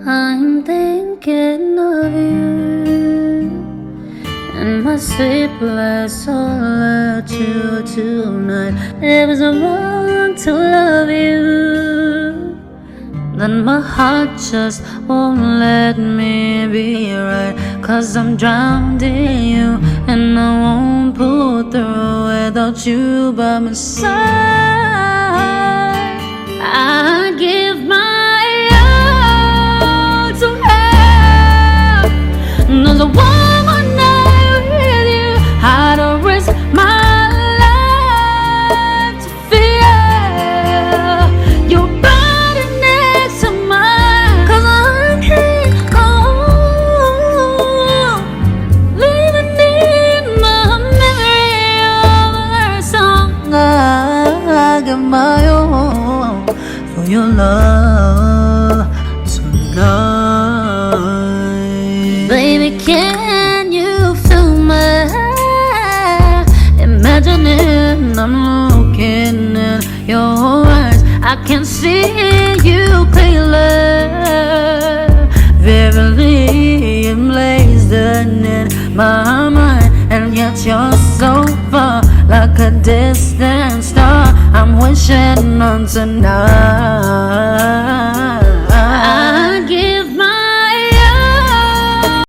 I'm thinking of you and my sleepless solitude tonight. It was wrong to love you, then my heart just won't let me be right. 'Cause I'm drowned in you, and I won't pull through without you by my side. I give my all to have another one night with you. I'd risk my life to feel your body next to mine. 'Cause I can't go on living in my memory of that song. I give my all for your love tonight. Baby, can you feel my imagining I'm looking in your eyes? I can see you clearly, vividly emblazoned in my mind. And yet you're so far, like a distant star I'm wishing on tonight.